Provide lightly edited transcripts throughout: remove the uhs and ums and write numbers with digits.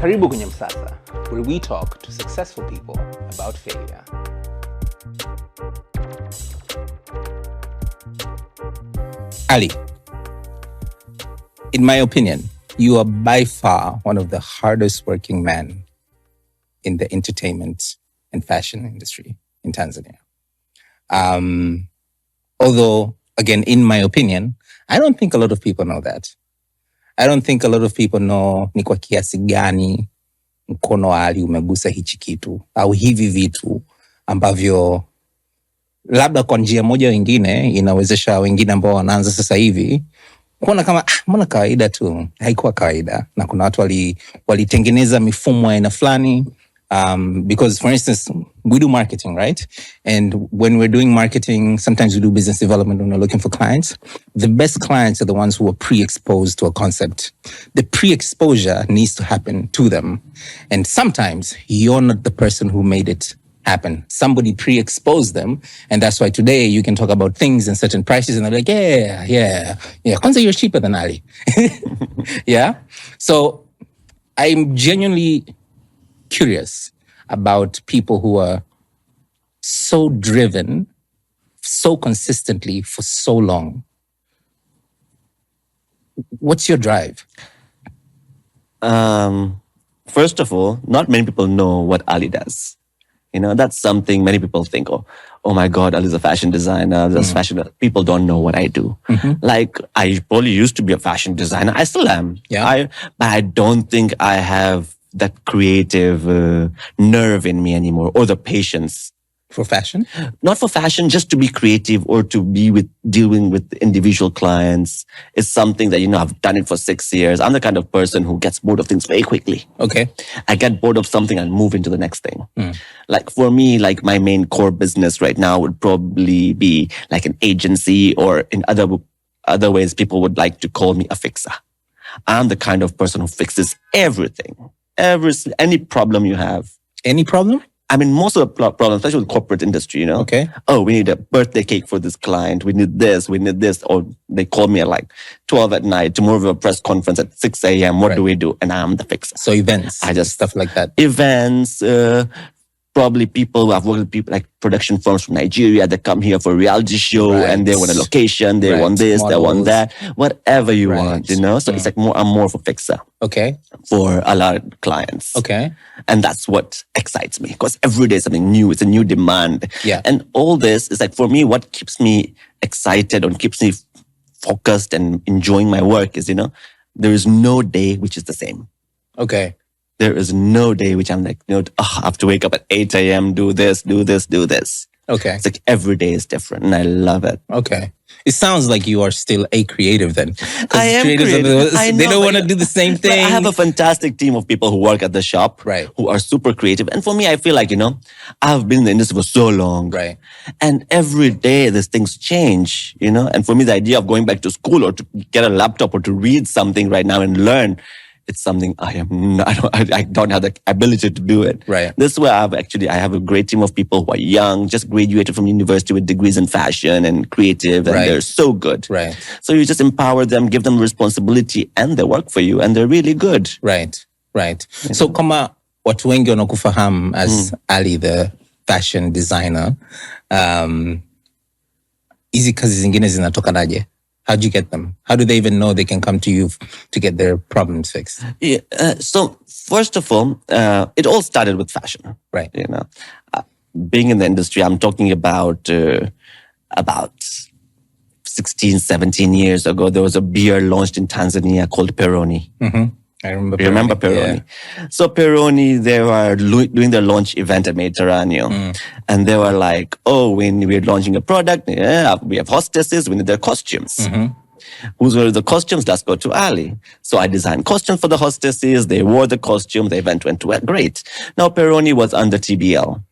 Karibu kwenye Msasa, where we talk to successful people about failure. Ali, in my opinion, you are by far one of the hardest working men in the entertainment and fashion industry in Tanzania. Although, again, in my opinion, I don't think a lot of people know that. I don't think a lot of people know ni kwa kiasi gani mkono wa Ali umegusa hichi kitu au hivi vitu ambavyo labda kwa njia moja wengine inawezesha wengine ambao wanaanza sasa hivi kuona kama mbona kawaida tu. Haikuwa kawaida, na kuna watu walitengeneza mifumo ya aina fulani. Because, for instance, we do marketing, right? And when we're doing marketing, sometimes we do business development when we're looking for clients. The best clients are the ones who are pre-exposed to a concept. The pre-exposure needs to happen to them. And sometimes you're not the person who made it happen. Somebody pre-exposed them. And that's why today you can talk about things and certain prices and they're like, yeah. Kwanza, you're cheaper than Ali. Yeah. So I'm genuinely curious about people who are so driven, so consistently for so long. What's your drive? First of all, not many people know what Ali does. You know, that's something many people think, oh my God, Ali's a fashion designer. Fashion. People don't know what I do. Mm-hmm. Like, I probably used to be a fashion designer. I still am. Yeah. But I don't think I have that creative nerve in me anymore, or the patience. For fashion? Not for fashion, just to be creative or to be dealing with individual clients. It's something that, I've done it for 6 years. I'm the kind of person who gets bored of things very quickly. Okay. I get bored of something and move into the next thing. Like, for me, like, my main core business right now would probably be like an agency, or in other ways, people would like to call me a fixer. I'm the kind of person who fixes everything. Any problem you have. Any problem? I mean, most of the problems, especially with corporate industry, Okay. Oh, we need a birthday cake for this client. We need this. Or they call me at like 12 at night. Tomorrow we have a press conference at 6 a.m. What do we do? And I'm the fixer. So events. Stuff like that. Events, probably people who have worked with people like production firms from Nigeria that come here for a reality show, and they want a location, they want this, models. They want that, whatever you want, So it's like I'm more of a fixer. Okay. For a lot of clients. Okay. And that's what excites me, because every day is something new. It's a new demand. Yeah. And all this is like, for me, what keeps me excited and keeps me focused and enjoying my work is, there is no day which is the same. Okay. There is no day which I'm like, I have to wake up at 8 a.m., do this. Okay. It's like every day is different, and I love it. Okay. It sounds like you are still a creative then. I am creative. They don't want to do the same thing. I have a fantastic team of people who work at the shop, right, who are super creative. And for me, I feel like, I've been in the industry for so long. Right. And every day these things change, And for me, the idea of going back to school or to get a laptop or to read something right now and learn, it's something I don't have the ability to do it. Right. This is where I have a great team of people who are young, just graduated from university with degrees in fashion and creative, and they're so good. Right. So you just empower them, give them responsibility, and they work for you, and they're really good. Right. So kama watu wengi wanakufahamu as Ali the fashion designer, hizi kazi zingine zinatokanaje? How do you get them? How do they even know they can come to you to get their problems fixed? Yeah. So first of all, it all started with fashion. Right. Being in the industry, I'm talking about 16, 17 years ago, there was a beer launched in Tanzania called Peroni. Mm-hmm. I remember. You remember Peroni? Yeah. So Peroni, they were doing their launch event at Mediterranean. And they were like, when we're launching a product, we have hostesses, we need their costumes. Mm-hmm. Who's wearing the costumes? Let's go to Ali. So I designed costumes for the hostesses. They wore the costume. The event went well. Great. Now Peroni was under TBL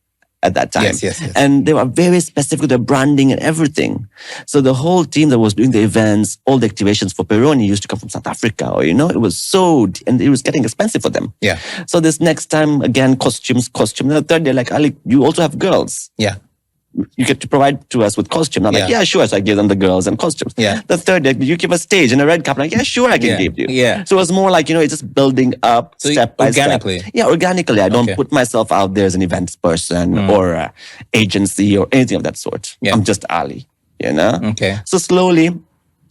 at that time. Yes. And they were very specific with the branding and everything. So the whole team that was doing the events, all the activations for Peroni used to come from South Africa, or, it was and it was getting expensive for them. Yeah. So this next time, again, costumes. The third day, like, Ali, you also have girls. Yeah. you get to provide to us with costume. I'm like, yeah, sure. So I give them the girls and costumes. Yeah. The third day, you give a stage and a red carpet. I'm like, yeah, sure, I can give you. Yeah. So it was more like, it's just building up step by step. Yeah, organically. I don't put myself out there as an events person or a agency or anything of that sort. Yeah. I'm just Ali, Okay. So slowly,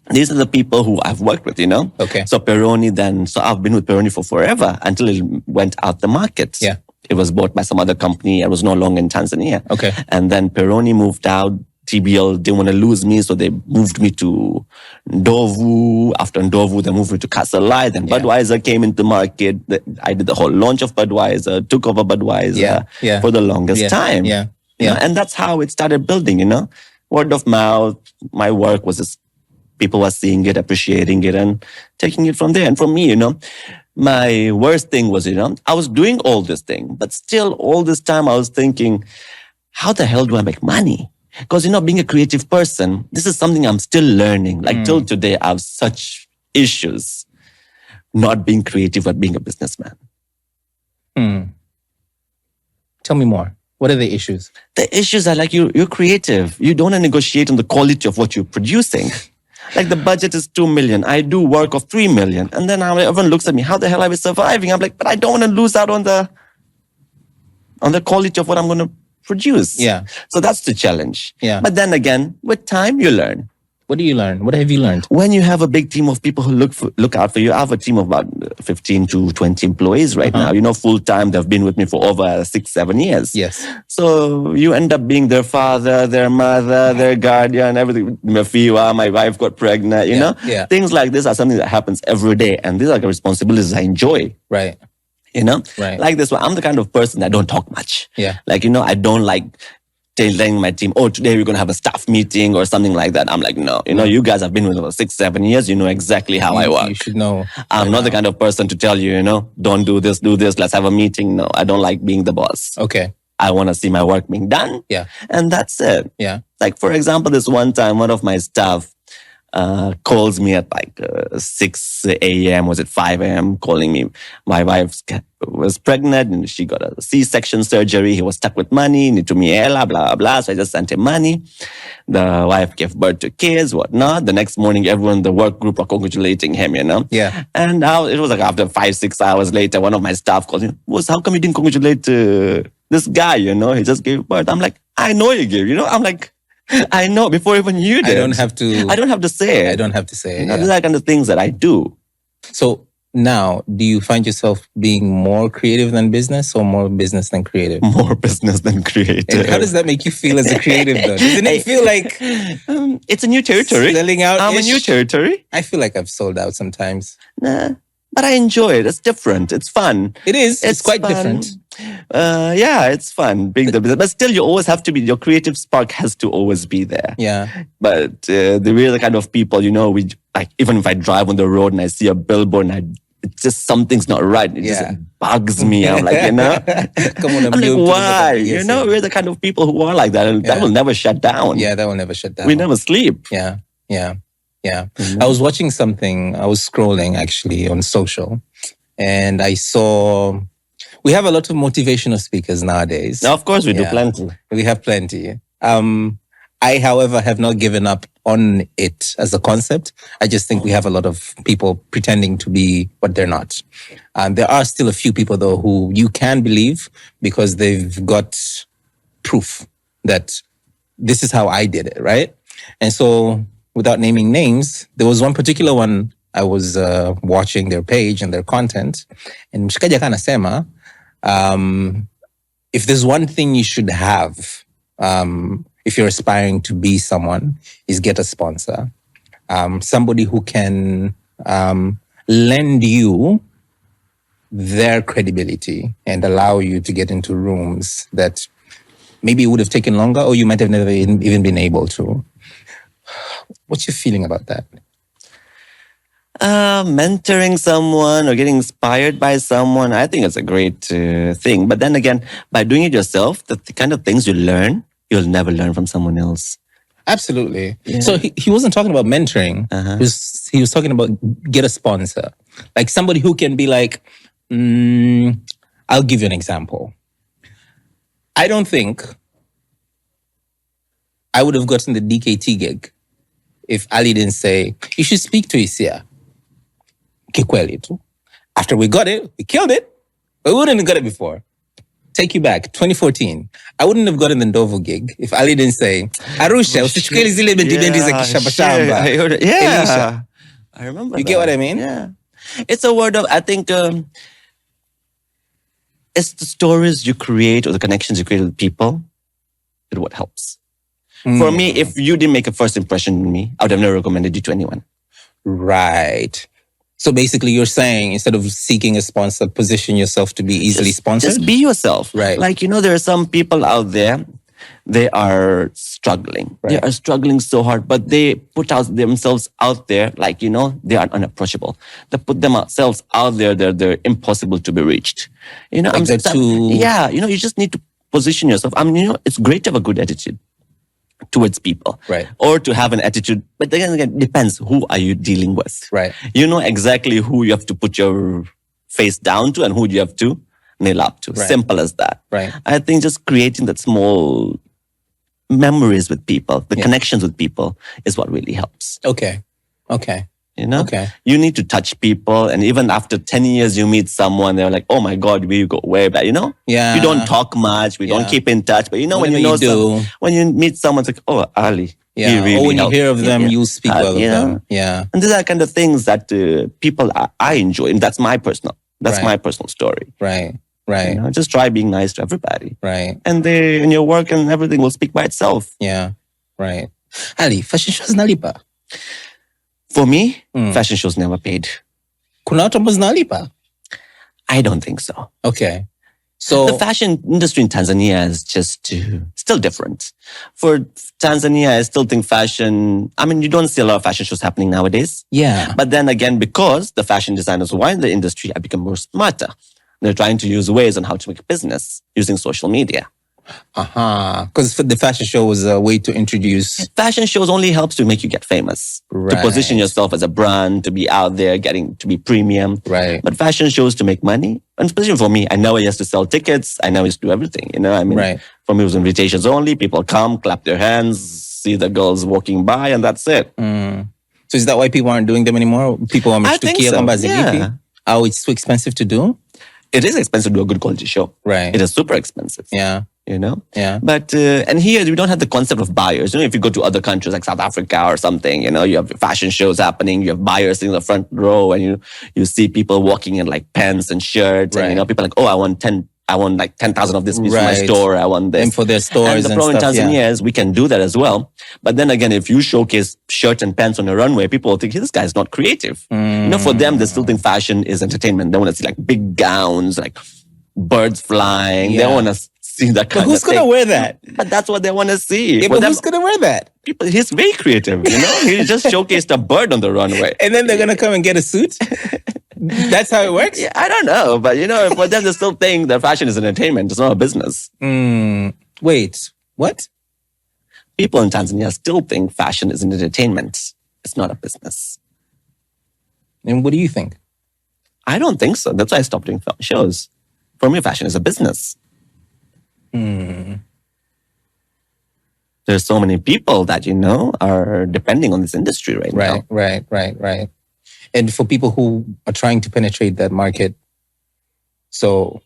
these are the people who I've worked with, Okay. So Peroni then, so I've been with Peroni for forever until it went out the market. Yeah. It was bought by some other company. I was no longer in Tanzania. Okay. And then Peroni moved out. TBL didn't want to lose me, so they moved me to Ndovu. After Ndovu, they moved me to Kasalai. Then Budweiser came into market. I did the whole launch of Budweiser, took over Budweiser for the longest time. Yeah. And that's how it started building, Word of mouth. My work was just, people were seeing it, appreciating it, and taking it from there. And for me, my worst thing was, I was doing all this thing, but still all this time I was thinking, how the hell do I make money? Because, being a creative person, this is something I'm still learning. Like till today, I have such issues not being creative, but being a businessman. Tell me more. What are the issues? The issues are like you're creative. You don't want to negotiate on the quality of what you're producing. Like the budget is 2 million. I do work of 3 million. And then everyone looks at me, how the hell are we surviving? I'm like, but I don't want to lose out on the quality of what I'm going to produce. Yeah. So that's the challenge. Yeah. But then again, with time, you learn. What do you learn? What have you learned? When you have a big team of people who look out for you, I have a team of about 15 to 20 employees right now. Full time, they've been with me for over 6-7 years. Yes. So you end up being their father, their mother, their guardian, everything. My wife got pregnant, you know? Yeah. Things like this are something that happens every day. And these are the responsibilities I enjoy. Right. Right. Like this one, I'm the kind of person that don't talk much. Yeah. Like, I don't like telling my team, today we're going to have a staff meeting or something like that. I'm like, no, you guys have been with me for 6-7 years. You know exactly how I work. You should know. I'm not the kind of person to tell you, don't do this, let's have a meeting. No, I don't like being the boss. Okay. I want to see my work being done. Yeah. And that's it. Yeah. Like, for example, this one time, one of my staff calls me at like 6 a.m. Was it 5 a.m. calling me? My wife was pregnant and she got a C-section surgery. He was stuck with money, need to blah, blah, blah. So I just sent him money. The wife gave birth to kids, whatnot. The next morning, everyone in the work group were congratulating him, Yeah. And now it was like after 5-6 hours later, one of my staff called me, how come you didn't congratulate this guy, He just gave birth. I'm like, I know you gave, I'm like, I know before even you did. I don't have to say it. I don't have to say it. These are kind of things that I do. So now, do you find yourself being more creative than business or more business than creative? More business than creative. And how does that make you feel as a creative though? Doesn't it feel like it's a new territory? Selling out. I'm a new territory. I feel like I've sold out sometimes. Nah. But I enjoy it. It's different. It's fun. It is. It's quite fun. Different. Yeah, it's fun being the business. But still, you always have to be, your creative spark has to always be there. Yeah. But we're the kind of people, we like, even if I drive on the road and I see a billboard and it's just something's not right. It just bugs me. I'm like, Come on, I'm like, why? We're the kind of people who are like that. And that will never shut down. Yeah, that will never shut down. We never sleep. Yeah. I was watching something. I was scrolling actually on social, and I saw we have a lot of motivational speakers nowadays. Now, of course, we do plenty. We have plenty. I, however, have not given up on it as a concept. I just think we have a lot of people pretending to be what they're not. There are still a few people, though, who you can believe because they've got proof that this is how I did it, right? And so, without naming names, there was one particular one I was watching their page and their content. And mshikaji akanasema, if there's one thing you should have, if you're aspiring to be someone, is get a sponsor. Somebody who can lend you their credibility and allow you to get into rooms that maybe it would have taken longer or you might have never even been able to. What's your feeling about that? Mentoring someone or getting inspired by someone, I think it's a great thing. But then again, by doing it yourself, the kind of things you learn, you'll never learn from someone else. Absolutely. Yeah. So he wasn't talking about mentoring. He was talking about get a sponsor. Like somebody who can be like, I'll give you an example. I don't think I would have gotten the DKT gig if Ali didn't say, you should speak to Hisia. Kikweli tu. After we got it, we killed it, but we wouldn't have got it before. Take you back, 2014. I wouldn't have gotten the Ndovo gig if Ali didn't say, Arusha, usichukue zile bendi za kishamba-shamba. Yeah. Elisha. I remember You get what I mean? Yeah. It's a word of, I think, it's the stories you create or the connections you create with people is what helps. For me, if you didn't make a first impression on me, I would have never recommended you to anyone. Right. So basically you're saying instead of seeking a sponsor, position yourself to be easily sponsored? Just be yourself. Right. Like, there are some people out there, they are struggling. Right. They are struggling so hard, but they put out themselves out there like, they are unapproachable. They put themselves out there, they're impossible to be reached. Like Yeah, you just need to position yourself. It's great to have a good attitude towards people. Right. Or to have an attitude, but then again, it depends. Who are you dealing with? Right. You know exactly who you have to put your face down to and who you have to nail up to. Right. Simple as that. Right. I think just creating that small memories with people, the connections with people is what really helps. Okay. Okay. You need to touch people, and even after 10 years, you meet someone, they're like, oh my God, we go way back, Yeah. We don't talk much, we don't keep in touch, but when you meet someone, it's like, oh, Ali. Yeah. Really or when you hear of them, you speak well of them. Yeah. And these are kind of things that people I enjoy, and that's my personal story. Right. Just try being nice to everybody. Right. And in your work and everything will speak by itself. Yeah. Right. Ali, fashion shows nalipa? For me, fashion shows never paid. Kuna watu ambao zinalipa? I don't think so. Okay. So the fashion industry in Tanzania is just still different. For Tanzania, I still think fashion, you don't see a lot of fashion shows happening nowadays. Yeah. But then again, because the fashion designers who are in the industry have become more smarter, they're trying to use ways on how to make a business using social media. Because the fashion show was a way to introduce. Fashion shows only helps to make you get famous, to position yourself as a brand, to be out there, getting to be premium. Right. But fashion shows to make money, and especially for me, I never used to sell tickets. I never used to do everything. Right. For me, it was invitations only. People come, clap their hands, see the girls walking by, and that's it. So is that why people aren't doing them anymore? People are I think so. Yeah. Oh, it's too expensive to do? It is expensive to do a good quality show. Right. It is super expensive. Yeah. Yeah. But, and here we don't have the concept of buyers. If you go to other countries like South Africa or something, you have fashion shows happening, you have buyers sitting in the front row, and you see people walking in like pants and shirts. Right. And, people are like, oh, I want like 10,000 of this piece for my store. I want this. And for their stores and the problem in Tanzania is we can do that as well. But then again, if you showcase shirts and pants on a runway, people will think, this guy is not creative. For them, they still think fashion is entertainment. They want to see like big gowns, like birds flying. Yeah. They want to see that kind of thing. Who's going to wear that? But that's what they want to see. Yeah, but who's going to wear that? People, he's very creative, He just showcased a bird on the runway. And then they're going to come and get a suit? That's how it works? Yeah, I don't know. But, for them, they still think that fashion is entertainment. It's not a business. Wait, what? People in Tanzania still think fashion is an entertainment. It's not a business. And what do you think? I don't think so. That's why I stopped doing shows. For me, fashion is a business. There's so many people that, are depending on this industry right now. Right. And for people who are trying to penetrate that market, so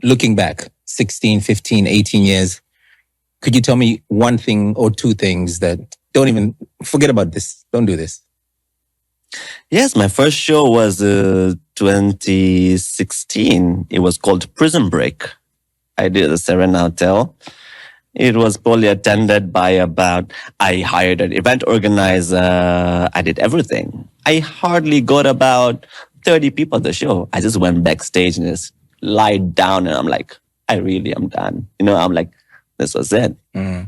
looking back 16, 15, 18 years, could you tell me one thing or two things that don't even, forget about this, don't do this? Yes, my first show was 2016. It was called Prison Break. I did at the Serena Hotel. It was probably attended by I hired an event organizer. I did everything. I hardly got about 30 people at the show. I just went backstage and just lied down and I'm like, I really am done. I'm like, this was it. There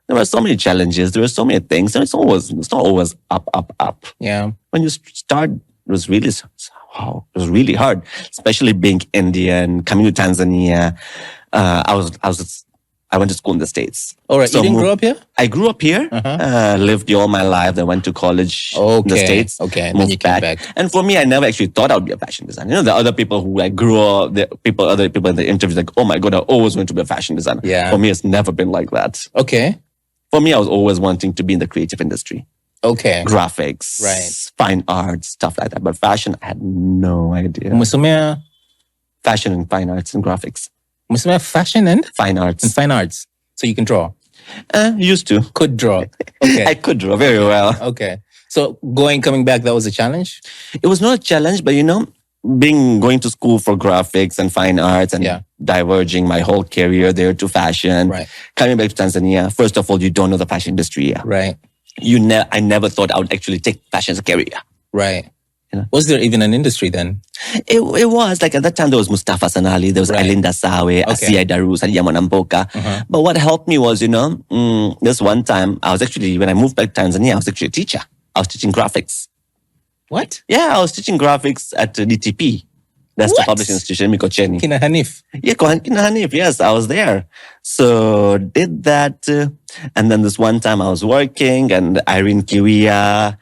were so many challenges. There were so many things. And it's not always up. Yeah. When you start, it was really hard, especially being Indian, coming to Tanzania. I was I went to school in the States. All right. You didn't grow up here? I grew up here, lived here all my life. Then went to college in the States. Okay. And then you came back. And for me, I never actually thought I would be a fashion designer. You know, the other people who like grew up, other people in the interviews like, oh my God, I always want to be a fashion designer. Yeah. For me, it's never been like that. Okay. For me, I was always wanting to be in the creative industry. Okay. Graphics, fine art, stuff like that. But fashion, I had no idea. Musumea Fashion and fine arts and graphics. Musumea fashion and fine arts. And fine arts. So you can draw. Used to. Could draw. Okay. I could draw very well. Okay. So coming back, that was a challenge? It was not a challenge, but you know, going to school for graphics and fine arts and diverging my whole career there to fashion. Right. Coming back to Tanzania, first of all, you don't know the fashion industry here. Right. I never thought I would actually take fashion as a career. Right. You know? Was there even an industry then? It was like at that time there was Mustafa Sanali, there was Alinda Sawe, Asia Daru, Sadia Manamboka. But what helped me was, this one time when I moved back to Tanzania, I was actually a teacher. I was teaching graphics. What? Yeah, I was teaching graphics at DTP. That's the publishing institution, Mikocheni. Kina Hanif. Yeah, Kina Hanif. Yes, I was there. So did that. And then this one time I was working and Irene Kiwia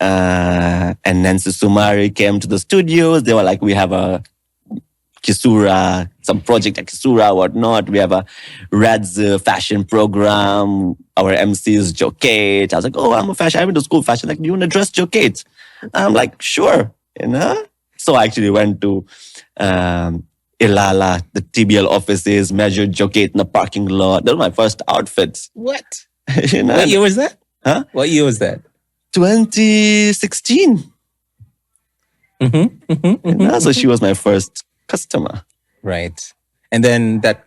and Nancy Sumari came to the studios. They were like, we have a Kisura, some project at Kisura, whatnot. We have a Rad's fashion program. Our MC is Joe Kate. I was like, oh, I'm a fashion. I went to school fashion. Like, do you want to dress Joe Kate? I'm like, sure. So I actually went to Ilala, the TBL offices, measured Joe Kate in the parking lot. That was my first outfit. What? What year was that? Huh? What year was that? 2016. So she was my first customer. Right. And then that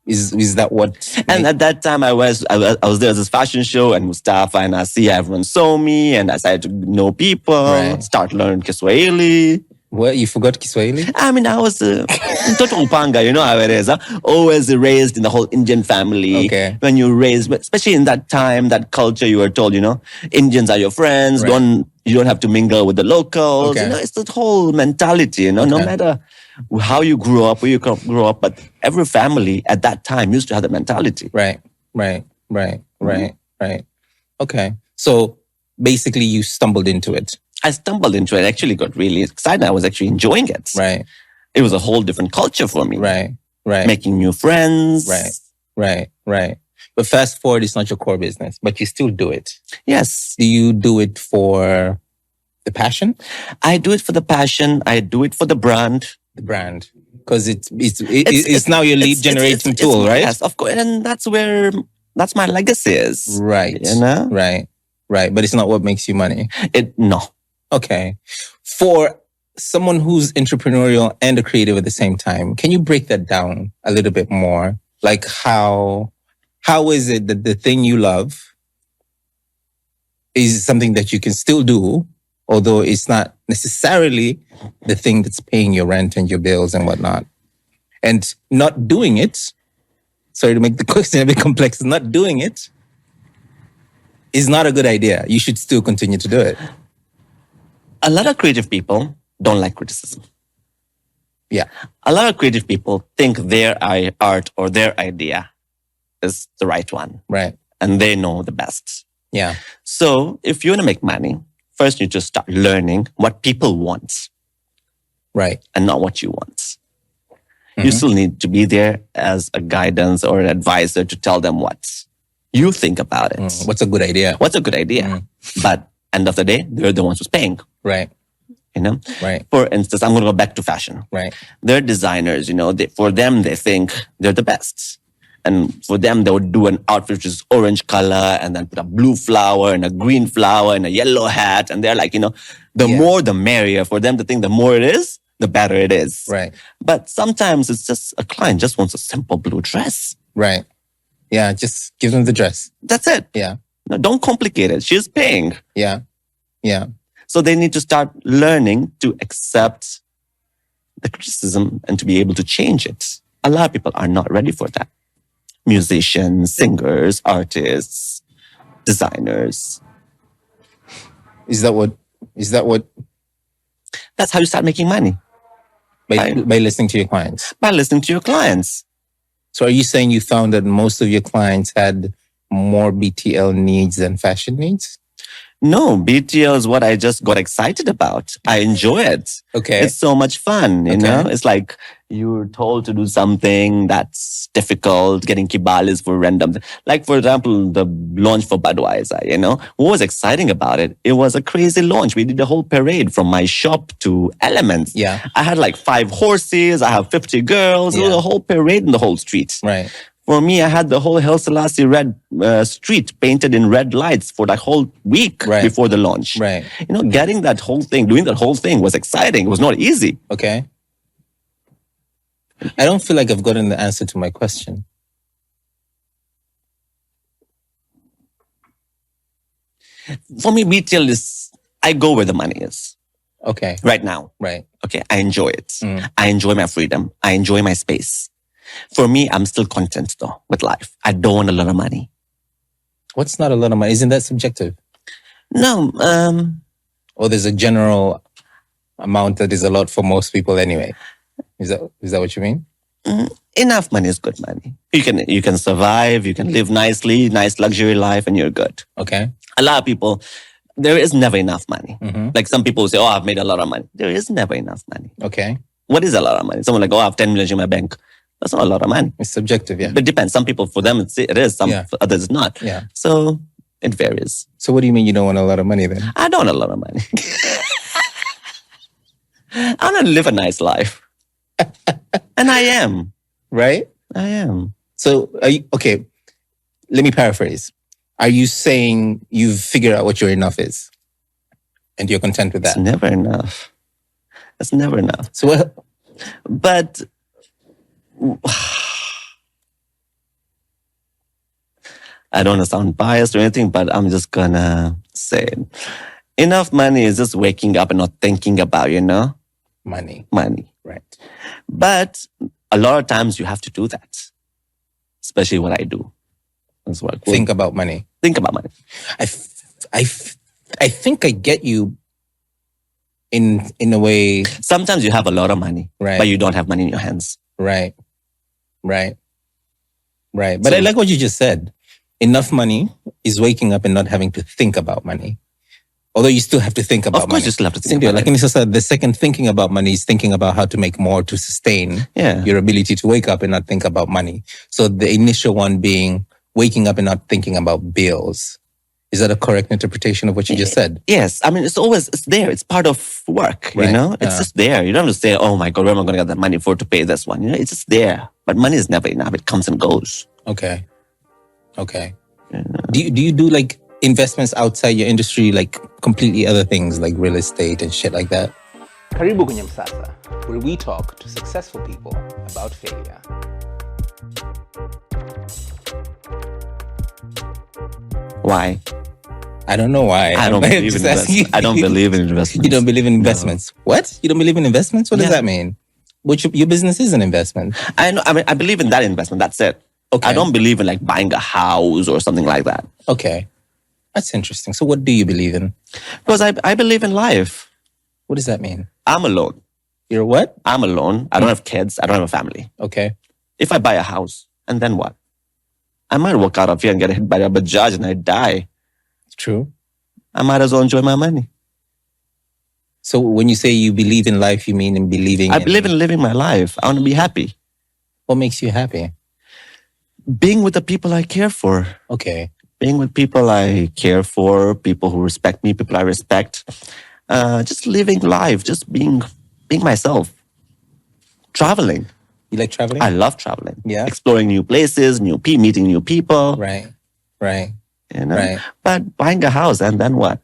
is that what? And at that time I was there at this fashion show and Mustafa and Hisia, everyone saw me and I started to know people, start learning Kiswahili. What, you forgot Kiswahili? I mean, I was total Upanga, you know how it is. Always raised in the whole Indian family. Okay. When you raised, especially in that time, that culture, you were told, Indians are your friends. You don't have to mingle with the locals. Okay. It's the whole mentality, no matter how you grew up, where you grew up, but every family at that time used to have that mentality. Right. Okay. So basically you stumbled into it. I stumbled into it. I actually got really excited. I was actually enjoying it. Right. It was a whole different culture for me. Right. Making new friends. Right. But fast forward, it's not your core business, but you still do it. Yes. Do you do it for the passion? I do it for the passion. I do it for the brand. The brand. Because it's now your lead generation tool, right? Yes, of course. And that's my legacy is. Right. Right. But it's not what makes you money. No. Okay. For someone who's entrepreneurial and a creative at the same time, can you break that down a little bit more? Like how is it that the thing you love is something that you can still do, although it's not necessarily the thing that's paying your rent and your bills and whatnot? And not doing it, sorry to make the question a bit complex, not doing it is not a good idea. You should still continue to do it. A lot of creative people don't like criticism. Yeah. A lot of creative people think their art or their idea is the right one. Right. And they know the best. Yeah. So if you want to make money, first you just start learning what people want. Right. And not what you want. You still need to be there as a guidance or an advisor to tell them what you think about it. What's a good idea? But end of the day, they're the ones who's paying. Right. Right. For instance, I'm going to go back to fashion. Right. They're designers, for them, they think they're the best. And for them, they would do an outfit which is orange color and then put a blue flower and a green flower and a yellow hat. And they're like, the more the merrier. For them to think the more it is, the better it is. Right. But sometimes it's just a client just wants a simple blue dress. Right. Yeah, just give them the dress. That's it. Yeah. No, don't complicate it. She's paying. Yeah. So they need to start learning to accept the criticism and to be able to change it. A lot of people are not ready for that. Musicians, singers, artists, designers. Is that what? That's how you start making money. By listening to your clients. By listening to your clients. So are you saying you found that most of your clients had more BTL needs than fashion needs? No, BTL is what I just got excited about. I enjoy it. Okay. It's so much fun, you know? It's like you're told to do something that's difficult, getting kibalis for random. Like, for example, the launch for Budweiser, you know? What was exciting about it? It was a crazy launch. We did a whole parade from my shop to Elements. Yeah. I had like 5 horses. I have 50 girls. It was a whole parade in the whole street. Right. For me, I had the whole Haile Selassie red street painted in red lights for the whole week before the launch. Right. You know, getting that whole thing, doing that whole thing was exciting. It was not easy. Okay. I don't feel like I've gotten the answer to my question. For me, retail is, I go where the money is. Okay. Right now. Right. Okay. I enjoy it. I enjoy my freedom. I enjoy my space. For me, I'm still content though with life. I don't want a lot of money. What's not a lot of money? Isn't that subjective? No. Or there's a general amount that is a lot for most people anyway. Is that what you mean? Enough money is good money. You can survive. You can live nicely, nice luxury life, and you're good. Okay. A lot of people, there is never enough money. Mm-hmm. Like some people say, "Oh, I've made a lot of money." There is never enough money. Okay. What is a lot of money? Someone like, "Oh, I have 10 million in my bank." That's not a lot of money. It's subjective, yeah. But it depends. Some people, for them, it is. Some for others, it's not. Yeah. So it varies. So what do you mean you don't want a lot of money then? I don't want a lot of money. I want to live a nice life. And I am. Right? I am. So, okay, let me paraphrase. Are you saying you've figured out what your enough is? And you're content with that? It's never enough. It's never enough. So what? But I don't want to sound biased or anything, but I'm just gonna say it. Enough money is just waking up and not thinking about, Money. Right. But a lot of times you have to do that, especially what I do. That's what Think about money. Think about money. I think I get you in a way. Sometimes you have a lot of money, but you don't have money in your hands. Right. But I like what you just said. Enough money is waking up and not having to think about money. Although you still have to think about money. Of course, you still have to think about it. Like in Msasa, the second thinking about money is thinking about how to make more to sustain your ability to wake up and not think about money. So the initial one being waking up and not thinking about bills. Is that a correct interpretation of what you just said? Yes. I mean, it's there. It's part of work, It's just there. You don't have to say, "Oh my God, where am I going to get that money for to pay this one?" It's just there. But money is never enough. It comes and goes. Okay. Do you do like investments outside your industry, like completely other things like real estate and shit like that? Karibu kwenye Msasa, where we talk to successful people about failure. Why? I don't know why. I don't believe in investments. I don't believe in investments. You don't believe in investments? No. What? You don't believe in investments? What does that mean? But your business is an investment. I know. I mean, I believe in that investment. That's it. Okay. I don't believe in like buying a house or something like that. Okay. That's interesting. So what do you believe in? Because I believe in life. What does that mean? I'm alone. You're what? I'm alone. I don't have kids. I don't have a family. Okay. If I buy a house, and then what? I might walk out of here and get hit by a Bajaj and I die. True. I might as well enjoy my money. So when you say you believe in life, you mean in believing I believe in living my life. I want to be happy. What makes you happy? Being with the people I care for. Okay. Being with people I care for, people who respect me, people I respect. Just living life, just being myself. Traveling. You like traveling? I love traveling. Yeah. Exploring new places, meeting new people. Right. Right. But buying a house and then what?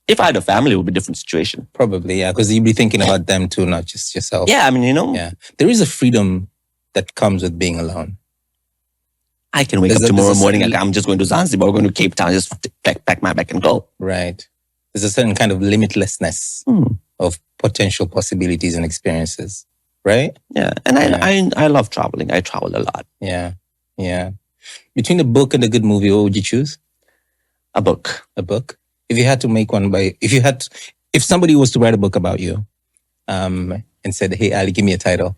If I had a family, it would be a different situation. Probably, yeah. Because you'd be thinking about them too, not just yourself. Yeah, I mean, Yeah. There is a freedom that comes with being alone. I can wake up tomorrow morning and I'm just going to Zanzibar or going to Cape Town, just pack my bag and go. Right. There's a certain kind of limitlessness of potential possibilities and experiences. Right? Yeah. And I love traveling. I travel a lot. Yeah. Between a book and a good movie, what would you choose? A book. A book? If you had to make one if somebody was to write a book about you, and said, "Hey, Ali, give me a title."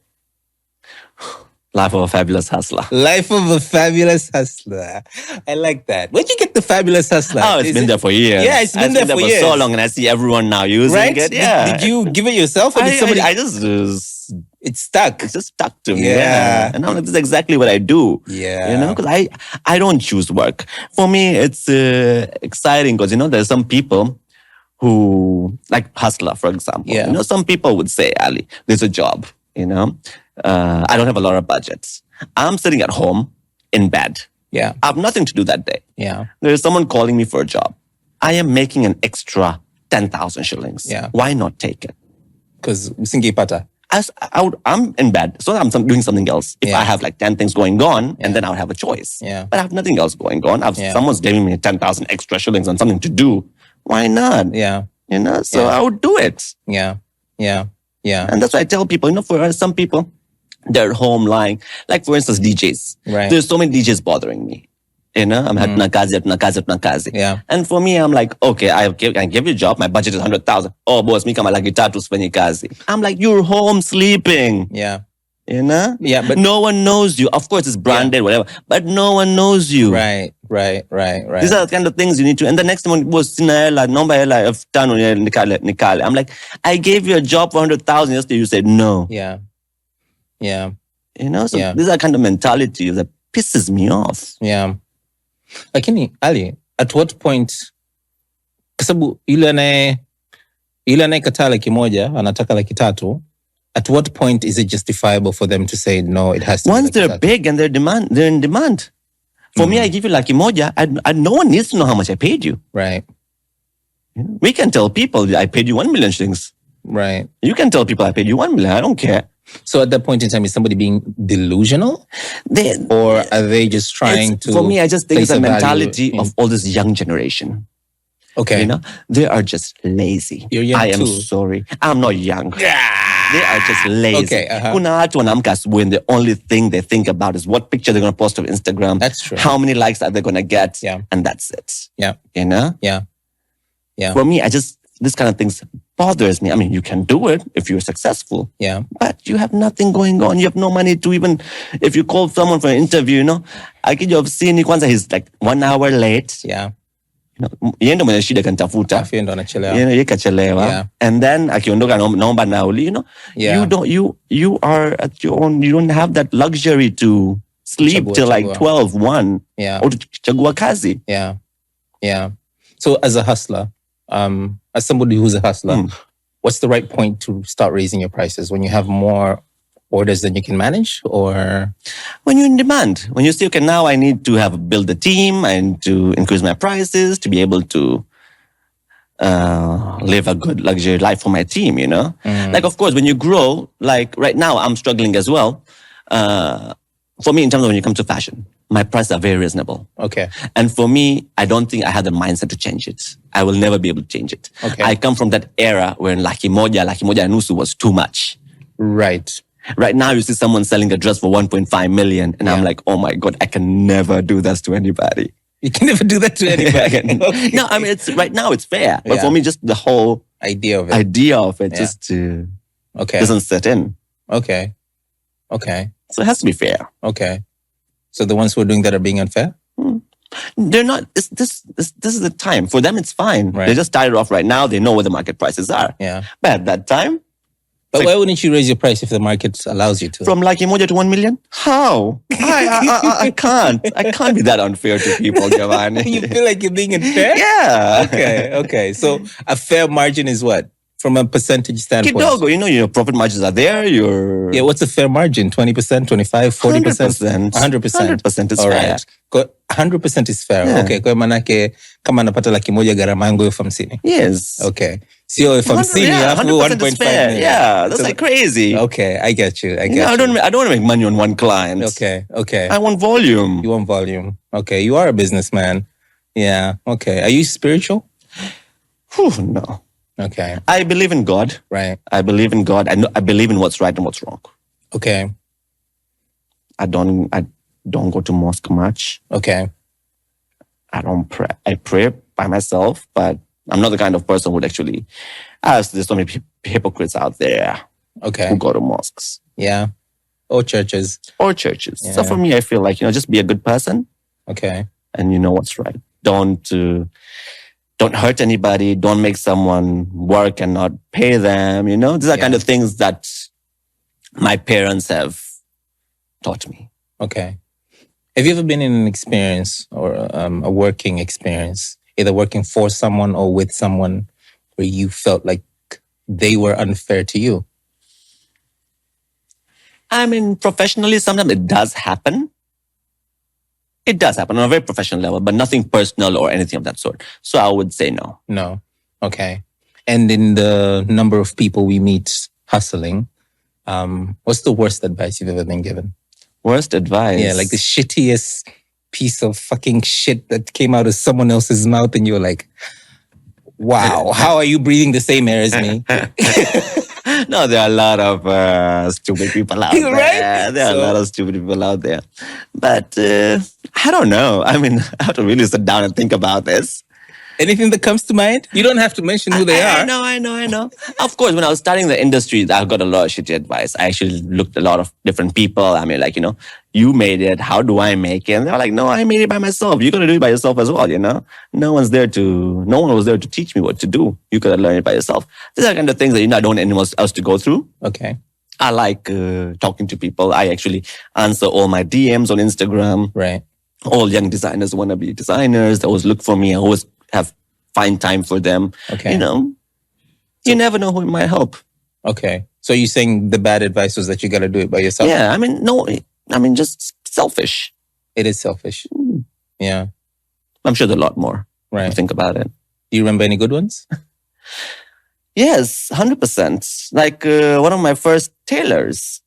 Life of a fabulous hustler. Life of a fabulous hustler. I like that. Where'd you get the fabulous hustler? Oh, it's been there for years. Yeah, it's been there for years. so long, and I see everyone now using Right? it. Yeah. Did you give it yourself, or did somebody? I just It's stuck. It's just stuck to me. Yeah. And I'm like, this is exactly what I do. Yeah. You know, because I don't choose work. For me, it's exciting because, you know, there's some people who, like Hustler, for example. Yeah. You know, some people would say, Ali, there's a job, you know. I don't have a lot of budgets. I'm sitting at home in bed. Yeah. I have nothing to do that day. Yeah. There's someone calling me for a job. I am making an extra 10,000 shillings. Yeah. Why not take it? Because usingipata. I'm in bed, so I'm doing something else. If Yeah. I have like 10 things going on, and then I would have a choice. Yeah. But I have nothing else going on. Yeah. Someone's giving me 10,000 extra shillings on something to do. Why not? Yeah. You know, so Yeah. I would do it. Yeah. Yeah. Yeah. And that's why I tell people, you know, for some people, they're at home lying. Like, for instance, DJs. Right. There's so many DJs bothering me. You know, I'm hatuna kazi. Yeah. And for me, I'm like, okay, I can give you a job. My budget is 100,000. Oh, boss, mi kama lagi tatu sifanyi kazi. I'm like, you're home sleeping. Yeah. You know? Yeah, but no one knows you. Of course, it's branded, whatever, but no one knows you. right. These are the kind of things you need to. And the next one was nomba hela elfu tano nikale. I'm like, I gave you a job for 100,000 yesterday. You said no. Yeah. Yeah. You know, so Yeah. these are kind of mentality that pisses me off. Yeah. Lakini Ali, at what point, kwa sababu yule anayekataa laki moja anataka laki tatu, at what point is it justifiable for them to say no, it has to Once be laki they're tatu? big and they're in demand. For me, I give you laki moja, and no one needs to know how much I paid you. Right. We can tell people I paid you 1 million shillings. Right. You can tell people I paid you 1 million. I don't care. So at that point in time, is somebody being delusional, They, or are they just trying to? For me, I just think it's place a value mentality in- of all this young generation. Okay. You know, they are just lazy. You're young I am too. sorry. I'm not young. They are just lazy. Okay, uh-huh. Kuna watu wanaamka asubuhi and the only thing they think about is what picture they're going to post on Instagram. That's true. How many likes are they going to get? Yeah. And that's it. Yeah. You know? Yeah. Yeah. For me, this kind of things bothers me. I mean, you can do it if you're successful. Yeah. But you have nothing going on. You have no money to even, if you call someone for an interview, you know, akija ofisini kwanza he's like 1 hour late. Yeah. You know, yeye ndo mwenye shida kanitafuta. Afya ndo anachelewa. You know, yeye kachelewa. Yeah. And then akiondoka naomba nauli, you know. Yeah. You are at your own, you don't have that luxury to sleep till like 12, 1. Yeah. Or to chagua kazi. Yeah. Yeah. So as a hustler, as somebody who's a hustler, what's the right point to start raising your prices? When you have more orders than you can manage, or? When you're in demand, when you say, okay, now I need to build a team and to increase my prices to be able to live a good luxury life for my team, you know? Like, of course, when you grow, like right now, I'm struggling as well. For me, in terms of when you come to fashion, my prices are very reasonable. Okay. And for me, I don't think I have the mindset to change it. I will never be able to change it. Okay. I come from that era where laki moja nusu was too much. Right. Right now, you see someone selling a dress for 1.5 million. And I'm like, oh my God, I can never do this to anybody. You can never do that to anybody. Okay. No, I mean, right now it's fair. But Yeah. for me, just the whole Idea of it. idea of it Yeah. just Okay. doesn't set in. Okay. Okay. So it has to be fair. Okay. So the ones who are doing that are being unfair? They're not, this is the time. For them, it's fine. Right. They just started off right now. They know what the market prices are. Yeah. But at that time, But why wouldn't you raise your price if the market allows you to? from Lucky Moja to 1 million? How? I can't. I can't be that unfair to people, Giovanni. You feel like you're being unfair? Yeah. Okay. So a fair margin is what? From a percentage standpoint? Kidogo, you know, your profit margins are there. Yeah, what's a fair margin? 20%, 25, 40%? 100%. 100% is All fair. right. 100% is fair. Yeah. Okay, kwa manake kama napata laki moja gharama yangu elfu hamsini. Yes. Okay. Sio elfu hamsini alafu 100% is 1.5 fair. million. Yeah, that's So- like crazy. Okay, I get you. I get You know, you. I don't want to make money on one client. Okay. I want volume. You want volume. Okay, you are a businessman. Yeah, okay. Are you spiritual? Whew, no. Okay, I believe in God. right. I believe in God. I believe in what's right and what's wrong. Okay, I don't go to mosque much. okay. I don't pray. I pray by myself, but I'm not the kind of person who would actually, as there's so many hypocrites out there Okay. who go to mosques. Yeah. Or churches. So for me, I feel like, just be a good person. Okay. And you know what's right. Don't hurt anybody. Don't make someone work and not pay them. These are kind of things that my parents have taught me. Okay. Have you ever been in an experience or a working experience, either working for someone or with someone, where you felt like they were unfair to you? I mean, professionally, sometimes it does happen. It does happen on a very professional level, but nothing personal or anything of that sort. So I would say no. No. Okay. And in the number of people we meet hustling, what's the worst advice you've ever been given? Worst advice? Yeah, like the shittiest piece of fucking shit that came out of someone else's mouth and you're like, wow, how are you breathing the same air as me? No, there are a lot of stupid people out there. Right? There are a lot of stupid people out there. But I don't know. I mean, I have to really sit down and think about this. Anything that comes to mind? You don't have to mention who they are. I know. Of course, when I was starting the industry, I got a lot of shitty advice. I actually looked at a lot of different people. I mean, like, you made it. How do I make it? And they were like, no, I made it by myself. You got to do it by yourself as well, No one was there to teach me what to do. You got to learn it by yourself. These are kind of things that, I don't want anyone else to go through. Okay. I like talking to people. I actually answer all my DMs on Instagram. Right. All young designers want to be designers. They always look for me. I always find time for them. Okay. You never know who might help. Okay. So you're saying the bad advice was that you got to do it by yourself? Yeah. I mean, just selfish. It is selfish. Yeah. I'm sure there's a lot more. Right. If you think about it. Do you remember any good ones? Yes, 100%. Like one of my first tailors,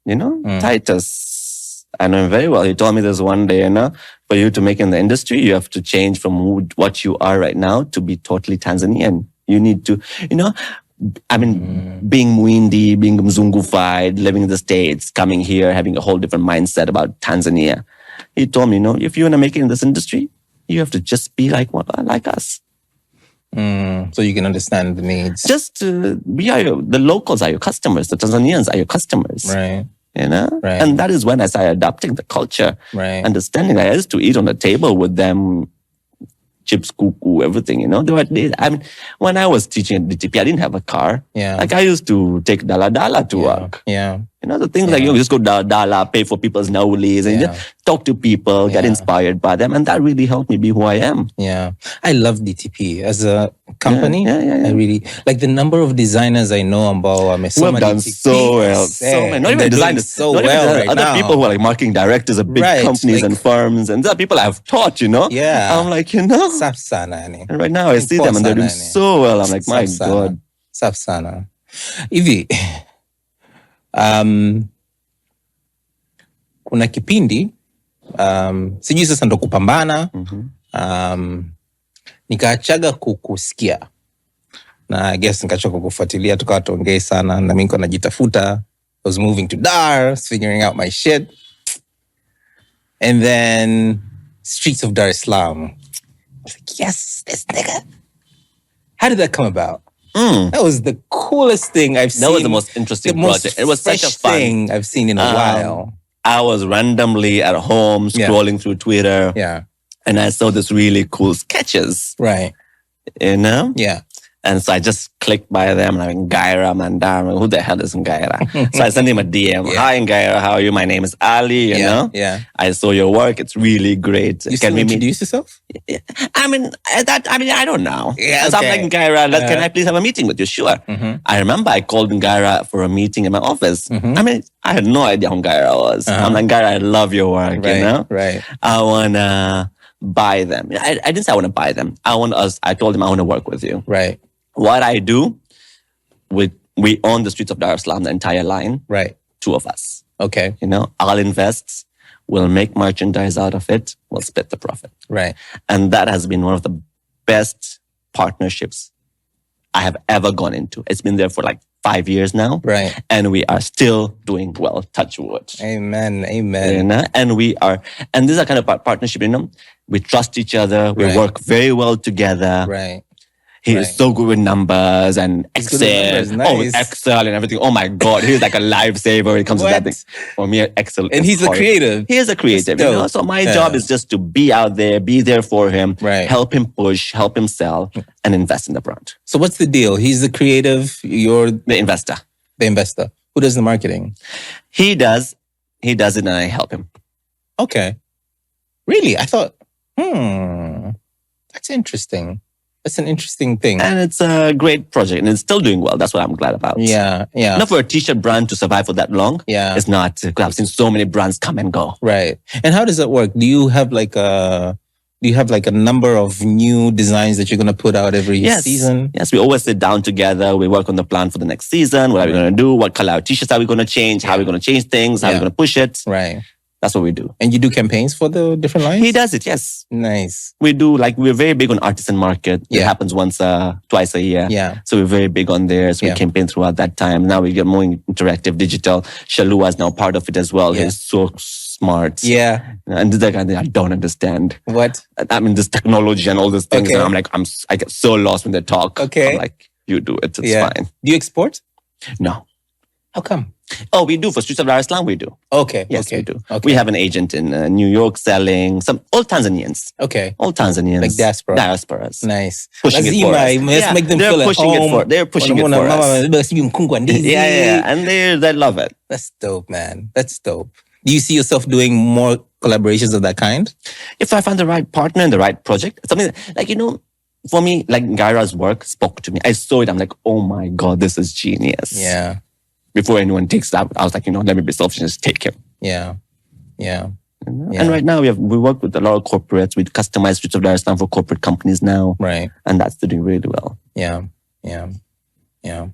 Titus. I know him very well. He told me this one day, for you to make in the industry, you have to change from what you are right now to be totally Tanzanian. You need to, being Muindi, being Mzungufied, living in the States, coming here, having a whole different mindset about Tanzania. He told me, if you want to make it in this industry, you have to just be like us. So you can understand the needs. Just the locals are your customers. The Tanzanians are your customers. Right. Right. And that is when I started adopting the culture. Right. Understanding that I used to eat on the table with them, chips, kuku, everything, when I was teaching at DTP, I didn't have a car. Yeah. Like I used to take dala to work. Yeah. The things like, you just go dala, pay for people's naulis and just talk to people, get inspired by them. And that really helped me be who I am. Yeah. I love DTP as a company. Yeah. I really, like the number of designers I know about who have done so well. So many. Not even designers. So well right other now. people who are like marketing directors of big companies and firms. And there are people I've taught, Yeah. I'm like, Safsana. And right now I see them and they're doing so well. I'm like, my God. Safsana. Hivi, kuna kipindi, sijui sasa ndo kupambana, nikaachaga kukusikia. Na I guess nikachoka kukufuatilia, tukawa tuongei sana, na mimi niko najitafuta. I was moving to Dar, I was figuring out my shit. And then streets of Dar es Salaam. I was like, yes, this nigga. How did that come about? That was the coolest thing I've seen. That was the most interesting project. It was such a fun thing I've seen in a while. I was randomly at home scrolling through Twitter. Yeah. And I saw this really cool sketches. Right. Yeah. And so I just clicked by them, like Ngaira Mandara. Who the hell is Ngaira? So I sent him a DM. Hi Ngaira, how are you? My name is Ali, you know? Yeah. I saw your work. It's really great. Can we introduce yourself? I don't know. Yeah, so I'm like, Ngaira, can I please have a meeting with you? Sure. I remember I called Ngaira for a meeting in my office. I had no idea who Ngaira was. I'm like, Ngaira, I love your work, Right. I want to buy them. I didn't say I want to buy them. I told him I want to work with you. Right. What I do, we own the streets of Dar es Salaam, the entire line. Right. 2 of us. Okay. I'll invest. We'll make merchandise out of it. We'll split the profit. Right. And that has been one of the best partnerships I have ever gone into. It's been there for like 5 years now. Right. And we are still doing well. Touch wood. Amen. And this is a kind of partnership, we trust each other. We work very well together. Right. He is so good with numbers and He's good with Excel. numbers, nice. Oh, Excel and everything. Oh my God, he's like a lifesaver when it comes to that What? thing. For me, Excel. And he's a creative. He is a creative, That's you know. dope. So my job is just to be out there, be there for him, Right. help him push, help him sell, and invest in the brand. So what's the deal? He's the creative, you're The investor. the investor. Who does the marketing? He does it, and I help him. Okay. Really? I thought, that's interesting. That's an interesting thing. And it's a great project, and it's still doing well. That's what I'm glad about. Yeah. Not for a t-shirt brand to survive for that long. Yeah. It's not. Because I've seen so many brands come and go. Right. And how does that work? Do you have like a number of new designs that you're going to put out every season? Yes, we always sit down together. We work on the plan for the next season. What are we going to do? What color t-shirts are we going to change? How are we going to change things? How are we going to push it? Right. That's what we do. And you do campaigns for the different lines? He does it, yes. Nice. We do, we're very big on artisan market. Yeah. It happens twice a year. Yeah. So we're very big on there. So we campaign throughout that time. Now we get more interactive, digital. Shalua is now part of it as well. Yeah. He's so smart. Yeah. And this is the kind of thing I don't understand. What? I mean, this technology and all these things. Okay. And I'm like, I get so lost when they talk. Okay. I'm like, you do it. It's fine. Do you export? No. How come? Oh, we do. For Streets of Dar es Salaam, we do. Okay. Yes, okay. we do. Okay. We have an agent in New York selling all Tanzanians. Okay. All Tanzanians. Like diaspora. Diasporas. Nice. Pushing it for us. Let's make them they're feel pushing at home. They're pushing it for us. Yeah. And they love it. That's dope, man. That's dope. Do you see yourself doing more collaborations of that kind? If I find the right partner and the right project, something for me, Gaira's work spoke to me. I saw it. I'm like, oh my God, this is genius. Yeah. Before anyone takes that, I was like, let me be selfish and just take him. Yeah. Yeah. And right now we work with a lot of corporates. We customize Streets of Dar es Salaam for corporate companies now. Right. And that's doing really well. Yeah. Yeah. Yeah.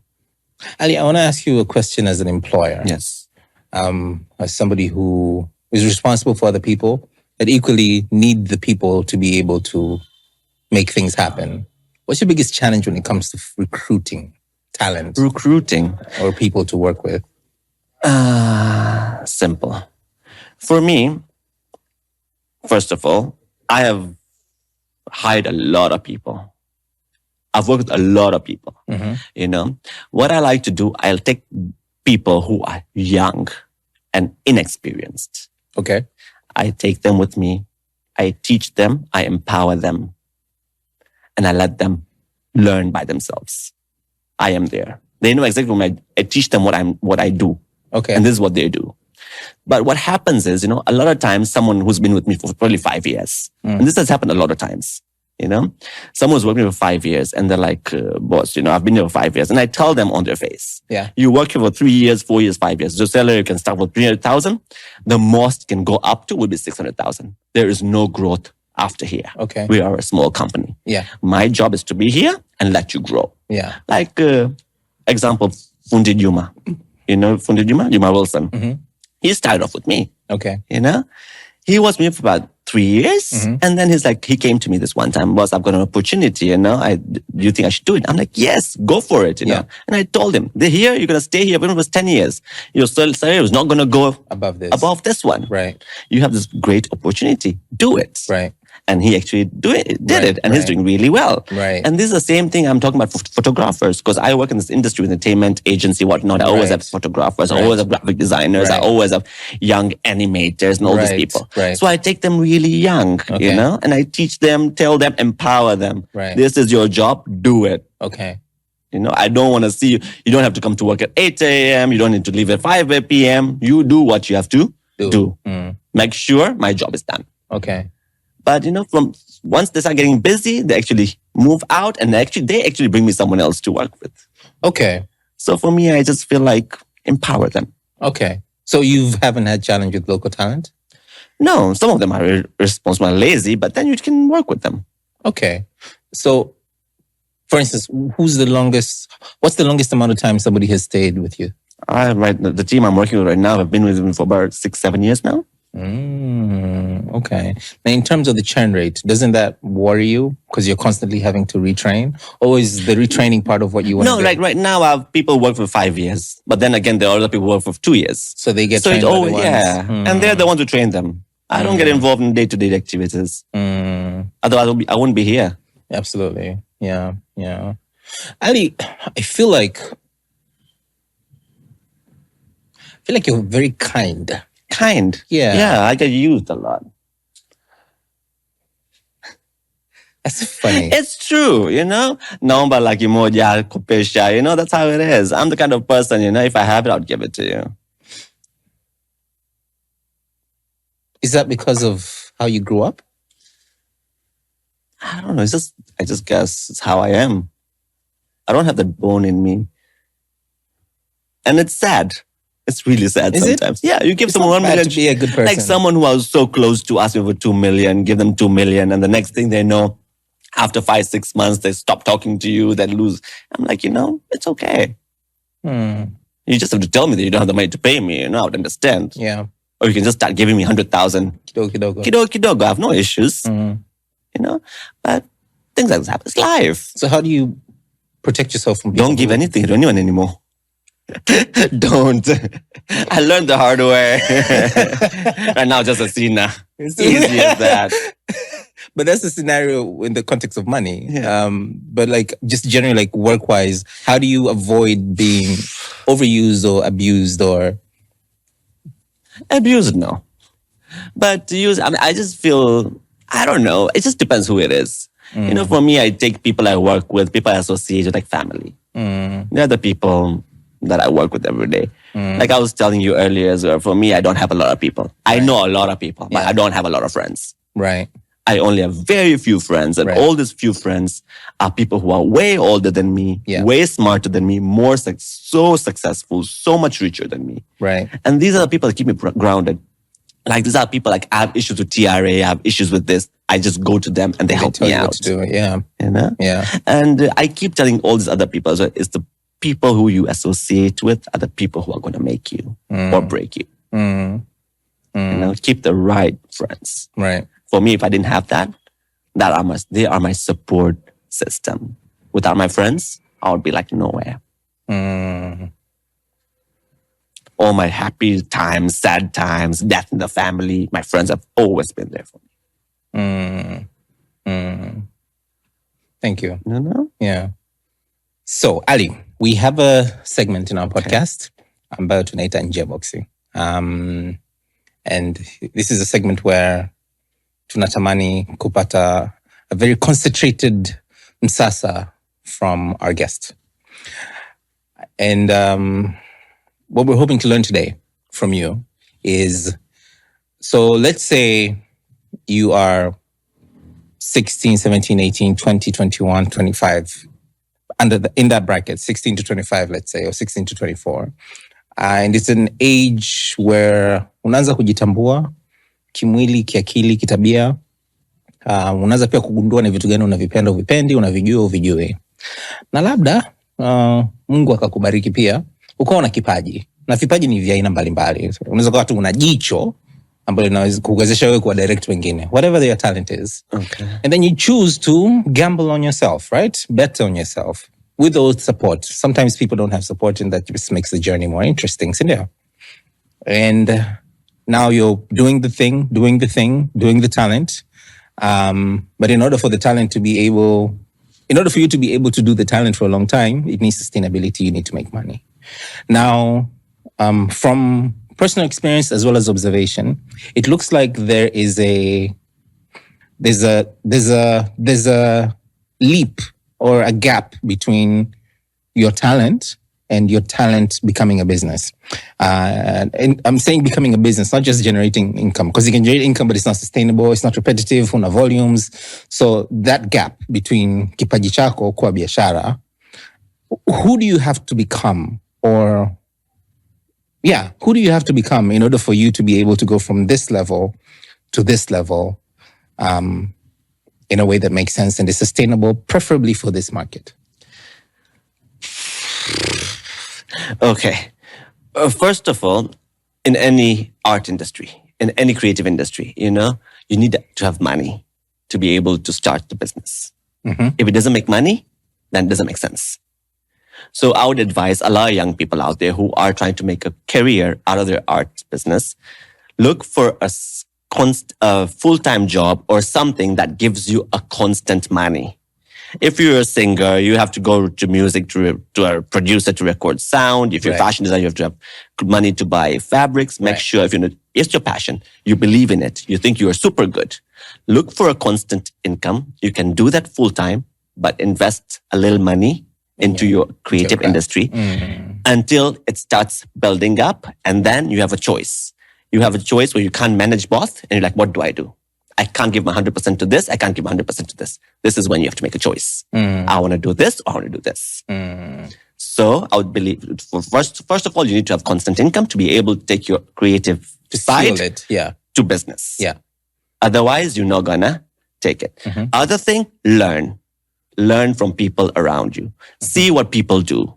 Ali, I want to ask you a question as an employer. Yes. As somebody who is responsible for other people, that equally need the people to be able to make things happen. What's your biggest challenge when it comes to recruiting talent? Recruiting. Or people to work with? Simple. For me, first of all, I have hired a lot of people. I've worked with a lot of people. Mm-hmm. What I like to do, I'll take people who are young and inexperienced. Okay. I take them with me. I teach them. I empower them. And I let them learn by themselves. I am there. They know exactly when I teach them what I do. Okay. And this is what they do. But what happens is, a lot of times someone who's been with me for probably 5 years, and this has happened a lot of times, someone who's working for 5 years and they're like, boss, I've been here for 5 years. And I tell them on their face, you work here for 3 years, 4 years, 5 years. Your salary can start with 300,000. The most can go up to will be 600,000. There is no growth after here. Okay. We are a small company. Yeah. My job is to be here and let you grow. Yeah. Like, example, Fundi Juma. Fundi Juma? Juma Wilson. Mm-hmm. He started off with me. Okay. He was with me for about 3 years. Mm-hmm. And then he came to me this one time, boss, I've got an opportunity, do you think I should do it? I'm like, yes, go for it, And I told him, you're going to stay here when it was 10 years. Your salary was not going to go above this one. Right. You have this great opportunity. Do it. Right. And he actually did it. And he's doing really well. Right. And this is the same thing I'm talking about for photographers, because I work in this industry with entertainment agency, whatnot. I always have photographers. I always have graphic designers. I always have young animators and all these people. Right. So I take them really young, and I teach them, tell them, empower them. Right. This is your job. Do it. Okay. I don't want to see you. You don't have to come to work at 8 a.m. You don't need to leave at 5 p.m. You do what you have to do. Make sure my job is done. Okay. But, from once they start getting busy, they actually move out and they actually bring me someone else to work with. Okay. So for me, I just feel like empower them. Okay. So you haven't had challenge with local talent? No, some of them are irresponsible and lazy, but then you can work with them. Okay. So, for instance, what's the longest amount of time somebody has stayed with you? The team I'm working with right now have been with me for about 6-7 years now. Okay. Now, in terms of the churn rate, doesn't that worry you because you're constantly having to retrain? Or is the retraining part of what you want to do? No, like right now, I have people work for 5 years, but then again, there are other people who work for 2 years. So they get trained by the ones. And they're the ones who train them. I don't get involved in day-to-day activities. Otherwise, I wouldn't be here. Absolutely. Yeah. Ali, I feel like you're very kind. Kind. Yeah. Yeah, I get used a lot. That's funny. It's true, Naomba laki moja kopesha, that's how it is. I'm the kind of person, if I have it, I'll give it to you. Is that because of how you grew up? I don't know. I just guess it's how I am. I don't have that bone in me. And it's sad. It's really sad sometimes. Yeah, you give someone 1 million. To be a good person. Like someone who was so close to asking for 2 million, give them 2 million. And the next thing they know, after 5-6 months, they stop talking to you, they lose. I'm like, it's okay. You just have to tell me that you don't have the money to pay me. I would understand. Yeah. Or you can just start giving me 100,000. Kidogo. I have no issues. But things like this happen. It's life. So how do you protect yourself from people? Don't give anything to anyone anymore. Don't. I learned the hard way. Right now, just a Sina. It's easy as that. But that's the scenario in the context of money. Yeah. But like just generally, like work-wise, how do you avoid being overused or abused or? Abused, no. But to use, I just feel, I don't know. It just depends who it is. For me, I take people I work with, people I associate with like family. They're the people that I work with every day. Like I was telling you earlier as well, for me, I don't have a lot of people. Right. I know a lot of people, but I don't have a lot of friends. Right. I only have very few friends, and all these few friends are people who are way older than me, way smarter than me, so successful, so much richer than me. Right. And these are the people that keep me grounded. Like these are people like I have issues with TRA, I have issues with this. I just go to them and they help me out. What to do. Yeah. Yeah. And I keep telling all these other people, so it's the people who you associate with are the people who are going to make you or break you. Keep the right friends. Right. For me, if I didn't have that, they are my support system. Without my friends, I would be like nowhere. All my happy times, sad times, death in the family, my friends have always been there for me. Thank you. Yeah. So, Ali, we have a segment in our podcast ambayo tunaita Nje Boxi. And this is a segment where tunatamani kupata a very concentrated Msasa from our guest. And what we're hoping to learn today from you is, so let's say you are 16, 17, 18, 20, 21, 25, in that bracket, 16 to 25, let's say, or 16 to 24. And it's an age where unaanza kujitambua kimwili, kiakili, kitabia. Unaanza pia kugundua ni vitu gani unavipenda, uvipendi, unavijua, uvijue. Na labda Mungu akakubariki pia ukawa na kipaji. Na vipaji ni vya aina mbalimbali. Unaweza kuwa tu una jicho ambalo linaweza kukuwezesha wewe kuwa direct wengine, whatever your talent is. Okay. And then you choose to gamble on yourself, right? Bet on yourself with those support. Sometimes people don't have support, and that just makes the journey more interesting. So yeah. And now you're doing the thing, doing the talent. But in order for you to be able to do the talent for a long time, it needs sustainability. You need to make money. Now, from personal experience as well as observation, it looks like there's a leap or a gap between your talent and your talent becoming a business. And I'm saying becoming a business, not just generating income, because you can generate income, but it's not sustainable, it's not repetitive, una volumes. So that gap between kipaji chako kwa biashara, who do you have to become? Who do you have to become in order for you to be able to go from this level to this level in a way that makes sense and is sustainable, preferably for this market? Okay. First of all, in any art industry, in any creative industry, you need to have money to be able to start the business. Mm-hmm. If it doesn't make money, then it doesn't make sense. So I would advise a lot of young people out there who are trying to make a career out of their art business, look for a full-time job or something that gives you a constant money. If you're a singer, you have to go to music to a producer to record sound. If you're a fashion designer, you have to have money to buy fabrics. Make sure if it's your passion, you believe in it, you think you are super good. Look for a constant income. You can do that full time, but invest a little money into your creative industry until it starts building up. And then you have a choice. You have a choice where you can't manage both. And you're like, what do I do? I can't give my 100% to this. I can't give 100% to this. This is when you have to make a choice. I want to do this or I want to do this. So I would believe, first of all, you need to have constant income to be able to take your creative side to business. Otherwise, you're not gonna take it. Other thing, learn. Learn from people around you. See what people do.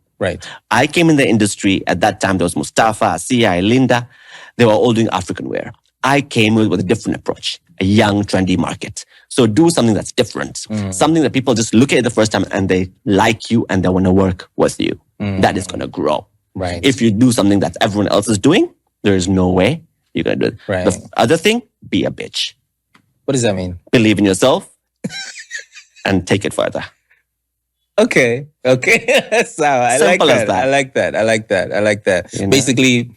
I came in the industry at that time. There was Mustafa, Hisia, Linda. They were all doing African wear. I came with a different approach, a young, trendy market. So do something that's different, something that people just look at it the first time and they like you and they want to work with you. That is going to grow. If you do something that everyone else is doing, there is no way you're going to do it. The other thing, be a bitch. What does that mean? Believe in yourself and take it further. Okay. So I like that. You know? Basically,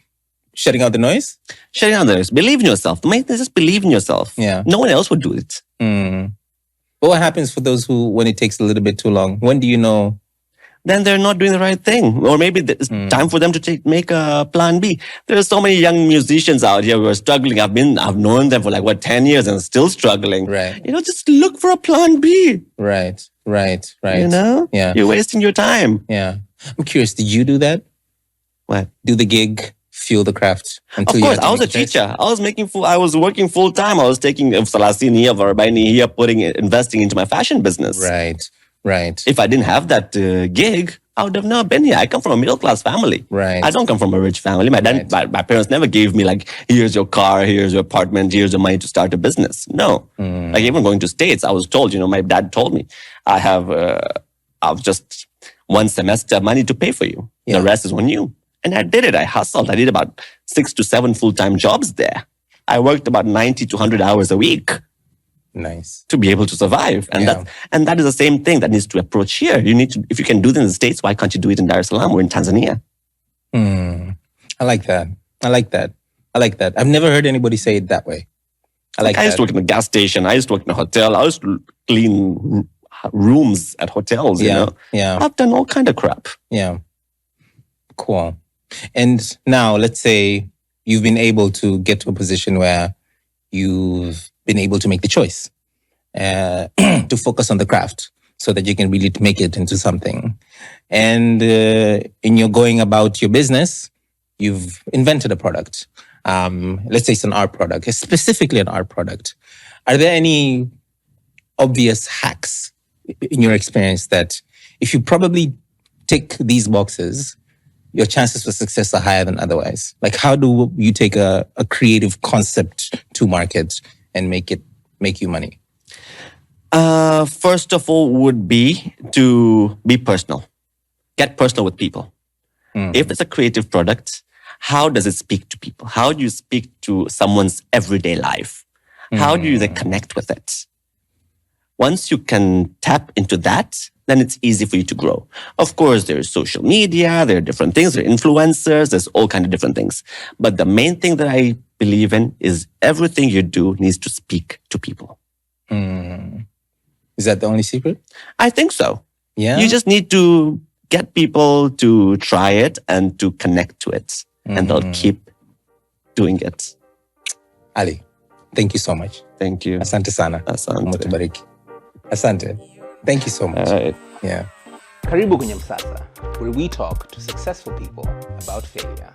shutting out the noise? Shutting out the noise. Believe in yourself. Just believe in yourself. No one else would do it. But what happens for those when it takes a little bit too long? When do you know? Then they're not doing the right thing. Or maybe it's time for them to make a plan B. There are so many young musicians out here who are struggling. I've known them for 10 years and still struggling. Just look for a plan B. Right. You're wasting your time. I'm curious, did you do that? What? Do the gig, feel the craft? Of course, I was a teacher. I was working full time. I was taking Salasini or investing into my fashion business. Right. If I didn't have that gig, I would have not been here. I come from a middle-class family. I don't come from a rich family. My parents never gave me here's your car, here's your apartment, here's your money to start a business. No. Even going to States, I was told, my dad told me, I have just one semester money to pay for you. The rest is on you. And I did it. I hustled. I did about 6 to 7 full-time jobs there. I worked about 90 to 100 hours a week. Nice. To be able to survive. And that is the same thing that needs to approach here. You need to, if you can do it in the States, why can't you do it in Dar es Salaam or in Tanzania? I like that. I've never heard anybody say it that way. I used to work in a gas station. I used to work in a hotel. I used to clean rooms at hotels, you know? I've done all kind of crap. Cool. And now let's say you've been able to get to a position where you've been able to make the choice to focus on the craft so that you can really make it into something. And in your going about your business, you've invented a product. Let's say it's an art product, specifically an art product. Are there any obvious hacks in your experience that if you probably tick these boxes, your chances for success are higher than otherwise? How do you take a creative concept to market and make you money? First of all would be to be personal. Get personal with people. If it's a creative product, how does it speak to people? How do you speak to someone's everyday life? How do they connect with it? Once you can tap into that, then it's easy for you to grow. Of course, there's social media, there are different things, there are influencers, there's all kinds of different things. But the main thing that I believe in is everything you do needs to speak to people. Is that the only secret? I think so. Yeah. You just need to get people to try it and to connect to it. And they'll keep doing it. Ali, thank you so much. Thank you. Asante sana. Asante. Mungu tubariki. Asante. Thank you so much. All right. Yeah. Karibu kwenye Msasa, where we talk to successful people about failure.